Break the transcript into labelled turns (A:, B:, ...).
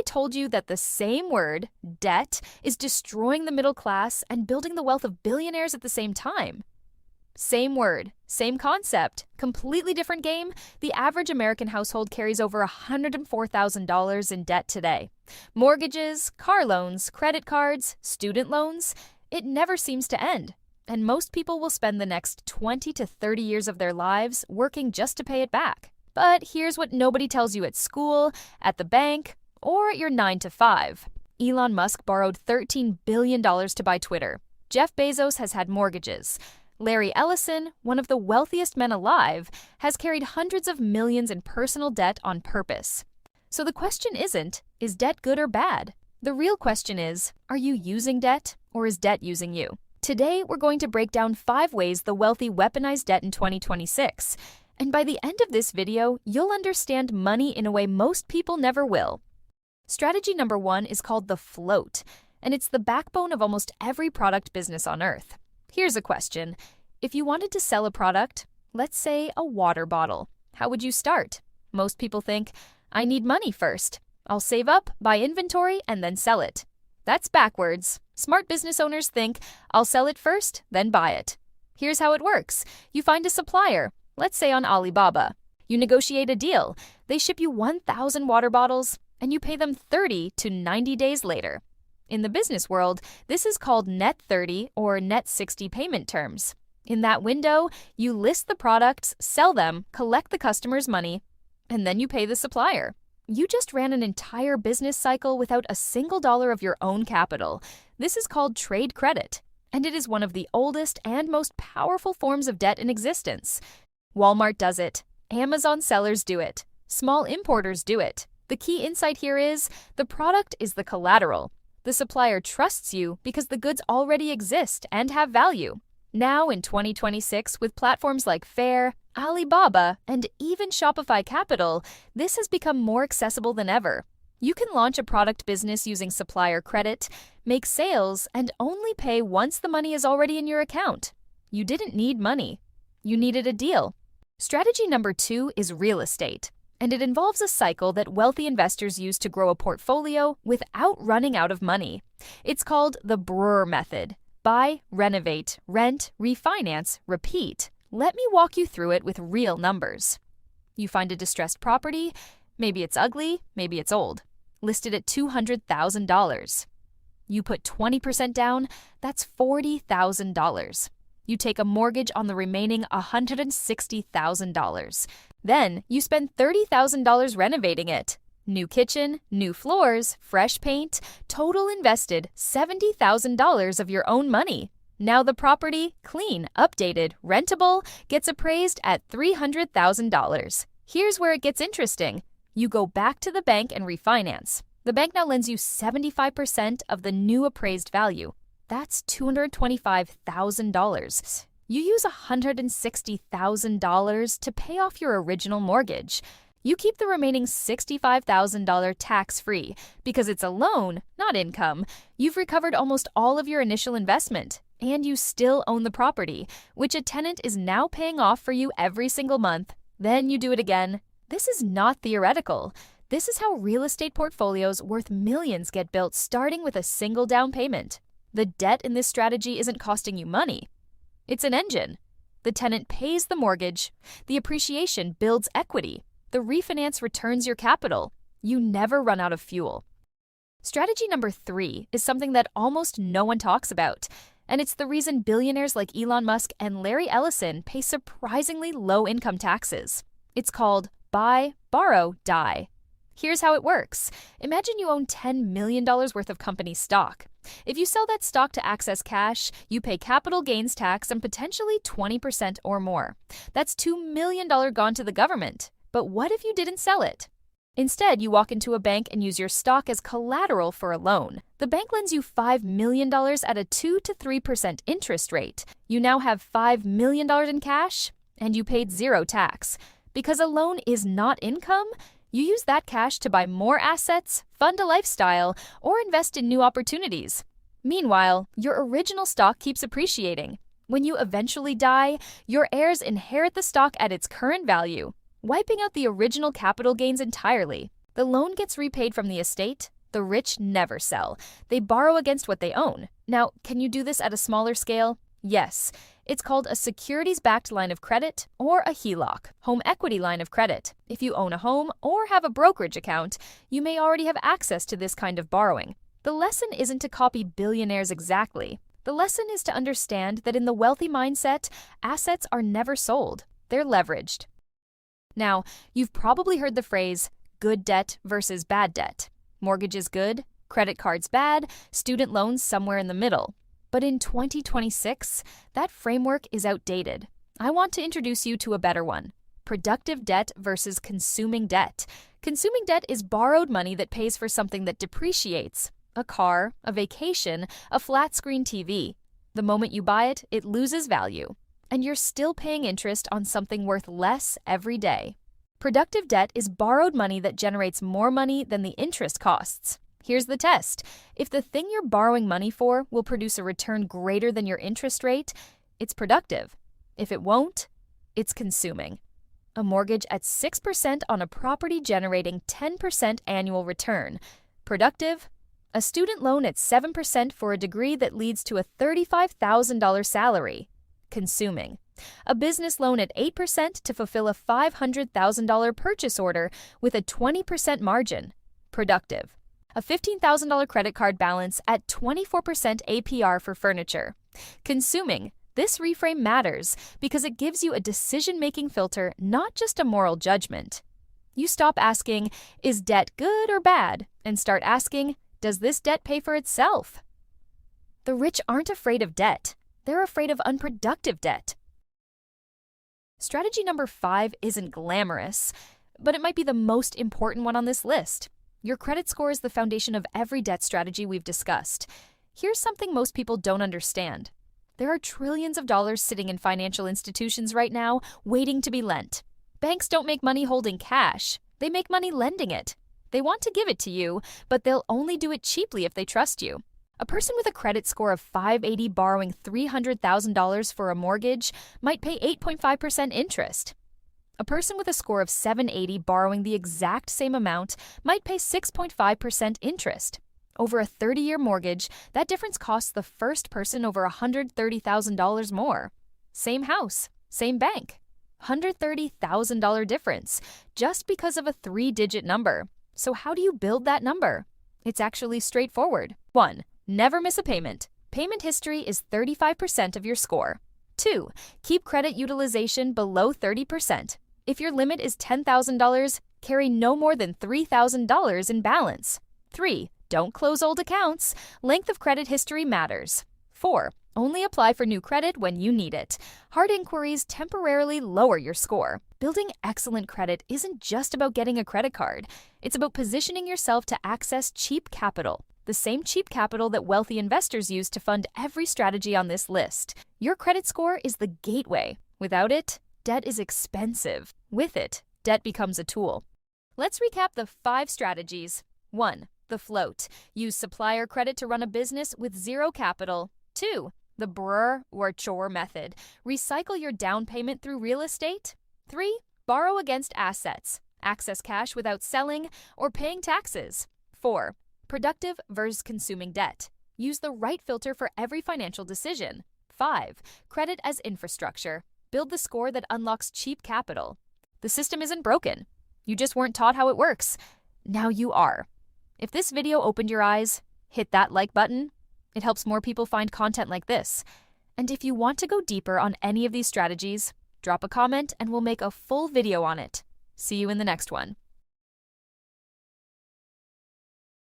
A: I told you that the same word, debt, is destroying the middle class and building the wealth of billionaires at the same time? Same word, same concept, completely different game. The average American household carries over $104,000 in debt today. Mortgages, car loans, credit cards, student loans, it never seems to end. And most people will spend the next 20 to 30 years of their lives working just to pay it back. But here's what nobody tells you at school, at the bank, or at your 9 to 5. Elon Musk borrowed $13 billion to buy Twitter. Jeff Bezos has had mortgages. Larry Ellison, one of the wealthiest men alive, has carried hundreds of millions in personal debt on purpose. So the question isn't, is debt good or bad? The real question is, are you using debt or is debt using you? Today, we're going to break down 5 ways the wealthy weaponize debt in 2026. And by the end of this video, you'll understand money in a way most people never will. Strategy number 1 is called the float, and it's the backbone of almost every product business on Earth. Here's a question. If you wanted to sell a product, let's say a water bottle, how would you start? Most people think, I need money first. I'll save up, buy inventory, and then sell it. That's backwards. Smart business owners think, I'll sell it first, then buy it. Here's how it works. You find a supplier, let's say on Alibaba. You negotiate a deal. They ship you 1,000 water bottles, and you pay them 30 to 90 days later. In the business world, this is called net 30 or net 60 payment terms. In that window, you list the products, sell them, collect the customer's money, and then you pay the supplier. You just ran an entire business cycle without a single dollar of your own capital. This is called trade credit, and it is one of the oldest and most powerful forms of debt in existence. Walmart does it. Amazon sellers do it. Small importers do it. The key insight here is the product is the collateral. The supplier trusts you because the goods already exist and have value. Now in 2026, with platforms like Faire, Alibaba, and even Shopify Capital, this has become more accessible than ever. You can launch a product business using supplier credit, make sales, and only pay once the money is already in your account. You didn't need money. You needed a deal. Strategy number 2 is real estate, and it involves a cycle that wealthy investors use to grow a portfolio without running out of money. It's called the BRRRR Method. Buy, renovate, rent, refinance, repeat. Let me walk you through it with real numbers. You find a distressed property, maybe it's ugly, maybe it's old, listed at $200,000. You put 20% down, that's $40,000. You take a mortgage on the remaining $160,000. Then you spend $30,000 renovating it. New kitchen, new floors, fresh paint, total invested $70,000 of your own money. Now the property, clean, updated, rentable, gets appraised at $300,000. Here's where it gets interesting. You go back to the bank and refinance. The bank now lends you 75% of the new appraised value. That's $225,000. You use $160,000 to pay off your original mortgage. You keep the remaining $65,000 tax-free because it's a loan, not income. You've recovered almost all of your initial investment, and you still own the property, which a tenant is now paying off for you every single month. Then you do it again. This is not theoretical. This is how real estate portfolios worth millions get built starting with a single down payment. The debt in this strategy isn't costing you money. It's an engine. The tenant pays the mortgage. The appreciation builds equity. The refinance returns your capital. You never run out of fuel. Strategy number 3 is something that almost no one talks about, and it's the reason billionaires like Elon Musk and Larry Ellison pay surprisingly low income taxes. It's called buy, borrow, die. Here's how it works. Imagine you own $10 million worth of company stock. If you sell that stock to access cash, you pay capital gains tax and potentially 20% or more. That's $2 million gone to the government. But what if you didn't sell it? Instead, you walk into a bank and use your stock as collateral for a loan. The bank lends you $5 million at a 2 to 3% interest rate. You now have $5 million in cash, and you paid zero tax. Because a loan is not income, you use that cash to buy more assets, fund a lifestyle, or invest in new opportunities. Meanwhile, your original stock keeps appreciating. When you eventually die, your heirs inherit the stock at its current value, wiping out the original capital gains entirely. The loan gets repaid from the estate. The rich never sell. They borrow against what they own. Now, can you do this at a smaller scale? Yes. It's called a securities-backed line of credit or a HELOC, home equity line of credit. If you own a home or have a brokerage account, you may already have access to this kind of borrowing. The lesson isn't to copy billionaires exactly. The lesson is to understand that in the wealthy mindset, assets are never sold. They're leveraged. Now, you've probably heard the phrase, good debt versus bad debt. Mortgage is good, credit cards bad, student loans somewhere in the middle. But in 2026, that framework is outdated. I want to introduce you to a better one. Productive debt versus consuming debt. Consuming debt is borrowed money that pays for something that depreciates. A car, a vacation, a flat-screen TV. The moment you buy it, it loses value. And you're still paying interest on something worth less every day. Productive debt is borrowed money that generates more money than the interest costs. Here's the test. If the thing you're borrowing money for will produce a return greater than your interest rate, it's productive. If it won't, it's consuming. A mortgage at 6% on a property generating 10% annual return. Productive. A student loan at 7% for a degree that leads to a $35,000 salary. Consuming. A business loan at 8% to fulfill a $500,000 purchase order with a 20% margin. Productive. A $15,000 credit card balance at 24% APR for furniture. Consuming. This reframe matters because it gives you a decision-making filter, not just a moral judgment. You stop asking, is debt good or bad? And start asking, does this debt pay for itself? The rich aren't afraid of debt. They're afraid of unproductive debt. Strategy number 5 isn't glamorous, but it might be the most important one on this list. Your credit score is the foundation of every debt strategy we've discussed. Here's something most people don't understand. There are trillions of dollars sitting in financial institutions right now, waiting to be lent. Banks don't make money holding cash. They make money lending it. They want to give it to you, but they'll only do it cheaply if they trust you. A person with a credit score of 580 borrowing $300,000 for a mortgage might pay 8.5% interest. A person with a score of 780 borrowing the exact same amount might pay 6.5% interest. Over a 30-year mortgage, that difference costs the first person over $130,000 more. Same house, same bank. $130,000 difference, just because of a 3-digit number. So how do you build that number? It's actually straightforward. 1. Never miss a payment. Payment history is 35% of your score. 2. Keep credit utilization below 30%. If your limit is $10,000, carry no more than $3,000 in balance. 3. Don't close old accounts. Length of credit history matters. 4. Only apply for new credit when you need it. Hard inquiries temporarily lower your score. Building excellent credit isn't just about getting a credit card. It's about positioning yourself to access cheap capital. The same cheap capital that wealthy investors use to fund every strategy on this list. Your credit score is the gateway. Without it, debt is expensive. With it, debt becomes a tool. Let's recap the 5 strategies. 1. The float. Use supplier credit to run a business with zero capital. 2. The BRRRR Method. Recycle your down payment through real estate. 3. Borrow against assets. Access cash without selling or paying taxes. 4. Productive versus consuming debt. Use the right filter for every financial decision. 5. Credit as infrastructure. Build the score that unlocks cheap capital. The system isn't broken. You just weren't taught how it works. Now you are. If this video opened your eyes, hit that like button. It helps more people find content like this. And if you want to go deeper on any of these strategies, drop a comment and we'll make a full video on it. See you in the next one.